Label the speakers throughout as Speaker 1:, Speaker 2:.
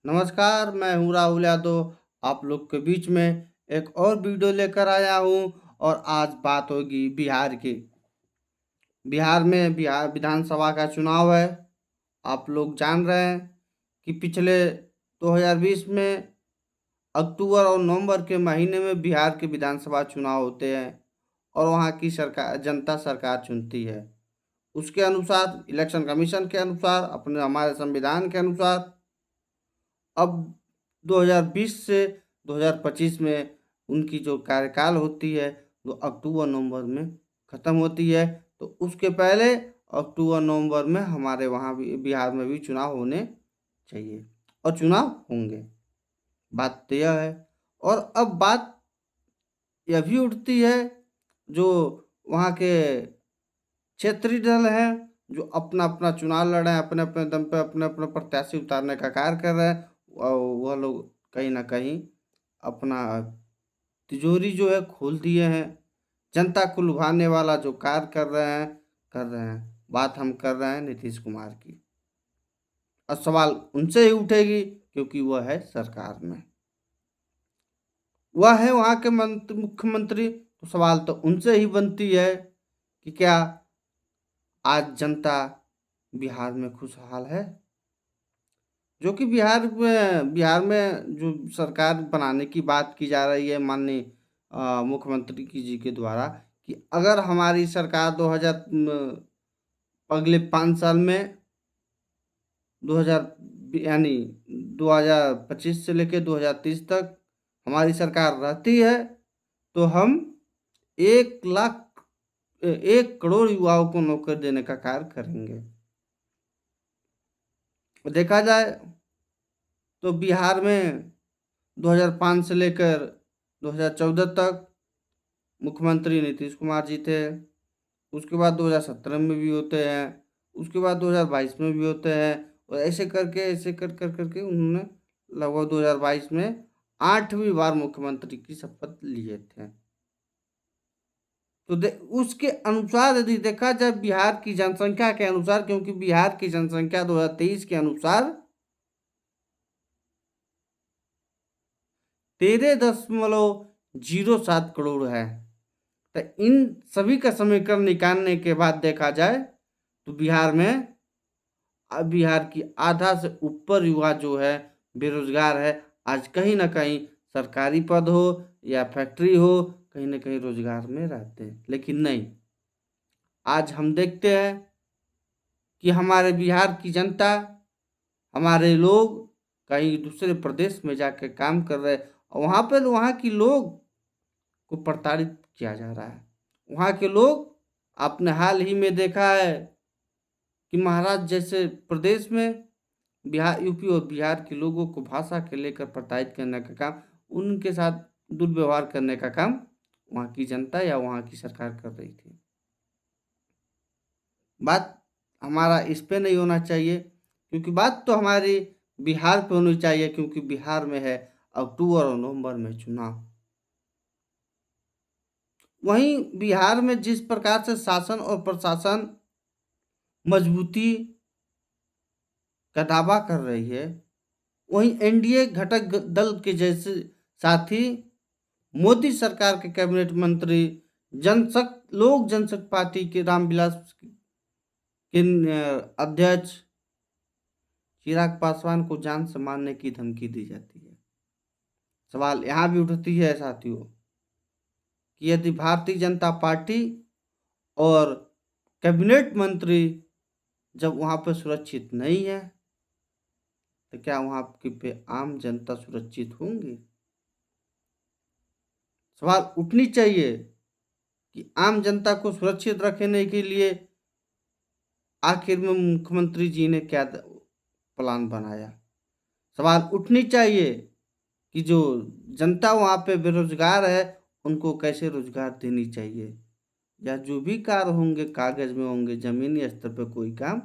Speaker 1: नमस्कार, मैं हूँ राहुल यादव। आप लोग के बीच में एक और वीडियो लेकर आया हूँ और आज बात होगी बिहार की। बिहार में बिहार विधानसभा का चुनाव है। आप लोग जान रहे हैं कि पिछले 2020 में अक्टूबर और नवंबर के महीने में बिहार के विधानसभा चुनाव होते हैं और वहाँ की सरकार जनता सरकार चुनती है। उसके अनुसार इलेक्शन कमीशन के अनुसार अपने हमारे संविधान के अनुसार अब 2020 से 2025 में उनकी जो कार्यकाल होती है वो अक्टूबर नवंबर में ख़त्म होती है। तो उसके पहले अक्टूबर नवंबर में हमारे वहाँ भी बिहार में भी चुनाव होने चाहिए और चुनाव होंगे। बात तो यह है। और अब बात यह भी उठती है जो वहाँ के क्षेत्रीय दल हैं जो अपना अपना चुनाव लड़ रहे हैं, अपने अपने दम पे अपने अपने प्रत्याशी उतारने का कार्य कर रहे हैं और वह लोग कहीं ना कहीं अपना तिजोरी जो है खोल दिए हैं। जनता को लुभाने वाला जो कार्य कर रहे हैं। बात हम कर रहे हैं नीतीश कुमार की और सवाल उनसे ही उठेगी क्योंकि वह है सरकार में, वह है वहाँ के मुख्यमंत्री। तो सवाल तो उनसे ही बनती है कि क्या आज जनता बिहार में खुशहाल है। जो कि बिहार में जो सरकार बनाने की बात की जा रही है माननीय मुख्यमंत्री जी के द्वारा कि अगर हमारी सरकार 2000 अगले 5 साल में 2000 यानी 2025 से लेकर 2030 तक हमारी सरकार रहती है तो हम 1 करोड़ युवाओं को नौकरी देने का कार्य करेंगे। देखा जाए तो बिहार में 2005 से लेकर 2014 तक मुख्यमंत्री नीतीश कुमार जी थे। उसके बाद 2017 में भी होते हैं, उसके बाद 2022 में भी होते हैं और ऐसे करके ऐसे कर करके उन्होंने लगभग 2022 में 8वीं बार मुख्यमंत्री की शपथ लिए थे। तो उसके अनुसार यदि देखा जाए बिहार की जनसंख्या के अनुसार, क्योंकि बिहार की जनसंख्या 2023 के अनुसार 13.07 करोड़ है। तो इन सभी का समीकरण निकालने के बाद देखा जाए तो बिहार की आधा से ऊपर युवा जो है बेरोजगार है। आज कहीं ना कहीं सरकारी पद हो या फैक्ट्री हो, कहीं ना कहीं रोजगार में रहते हैं। लेकिन नहीं, आज हम देखते हैं कि हमारे बिहार की जनता, हमारे लोग कहीं दूसरे प्रदेश में जाकर काम कर रहे हैं और वहाँ की लोग को प्रताड़ित किया जा रहा है। वहाँ के लोग, आपने हाल ही में देखा है कि महाराष्ट्र जैसे प्रदेश में यूपी और बिहार के लोगों को भाषा के लेकर प्रताड़ित करने का काम, उनके साथ दुर्व्यवहार करने का काम वहाँ की जनता या वहाँ की सरकार कर रही थी। बात हमारा इस पे नहीं होना चाहिए क्योंकि बात तो हमारी बिहार पे होनी चाहिए, क्योंकि बिहार में है अक्टूबर और नवंबर में चुनाव। वहीं बिहार में जिस प्रकार से शासन और प्रशासन मजबूती का दावा कर रही है, वहीं एनडीए घटक दल के जैसे साथी मोदी सरकार के कैबिनेट मंत्री लोक जनशक्ति पार्टी के रामविलास के अध्यक्ष चिराग पासवान को जान से मारने की धमकी दी जाती है। सवाल यहाँ भी उठती है साथियों कि यदि भारतीय जनता पार्टी और कैबिनेट मंत्री जब वहाँ पर सुरक्षित नहीं है तो क्या वहाँ की पे आम जनता सुरक्षित होंगी। सवाल उठनी चाहिए कि आम जनता को सुरक्षित रखने के लिए आखिर में मुख्यमंत्री जी ने क्या प्लान बनाया। सवाल उठनी चाहिए कि जो जनता वहाँ पे बेरोजगार है उनको कैसे रोजगार देनी चाहिए, या जो भी कार्य होंगे कागज में होंगे, जमीनी स्तर पर कोई काम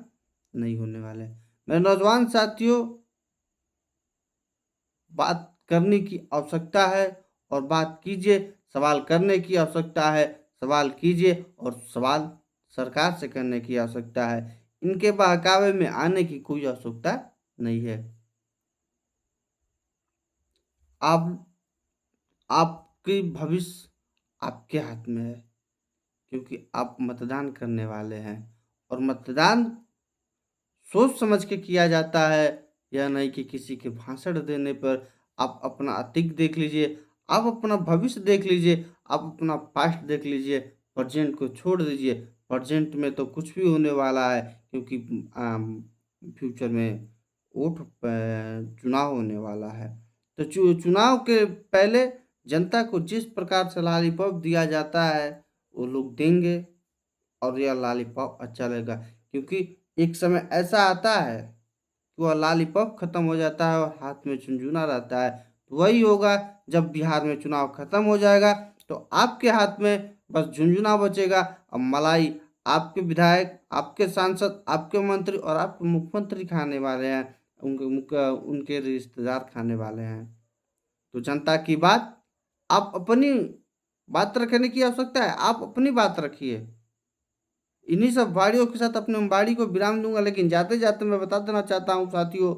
Speaker 1: नहीं होने वाले। मेरे नौजवान साथियों, बात करने की आवश्यकता है और बात कीजिए, सवाल करने की आवश्यकता है, सवाल कीजिए और सवाल सरकार से करने की आवश्यकता है। इनके बहकावे में आने की कोई आवश्यकता नहीं है। आप आपकी भविष्य आपके हाथ में है, क्योंकि आप मतदान करने वाले हैं और मतदान सोच समझ के किया जाता है। यह नहीं कि किसी के भाषण देने पर। आप अपना अतीत देख लीजिए, आप अपना भविष्य देख लीजिए, आप अपना पास्ट देख लीजिए, प्रेजेंट को छोड़ दीजिए। प्रेजेंट में तो कुछ भी होने वाला है, क्योंकि फ्यूचर में चुनाव होने वाला है। तो चुनाव के पहले जनता को जिस प्रकार से लॉलीपॉप दिया जाता है वो लोग देंगे, और यह लॉलीपॉप अच्छा लगेगा, क्योंकि एक समय ऐसा आता है कि वह लॉलीपॉप खत्म हो जाता है और हाथ में झुनझुना रहता है। तो वही होगा जब बिहार में चुनाव खत्म हो जाएगा, तो आपके हाथ में बस झुनझुना बचेगा और मलाई आपके विधायक, आपके सांसद, आपके मंत्री और आपके मुख्यमंत्री खाने वाले हैं, उनके रिश्तेदार खाने वाले हैं। तो जनता की बात, आप अपनी बात रखने की आवश्यकता है, आप अपनी बात रखिए। इन्हीं सब वाणियों के साथ अपने वाणी को विराम दूंगा, लेकिन जाते जाते मैं बता देना चाहता हूँ साथियों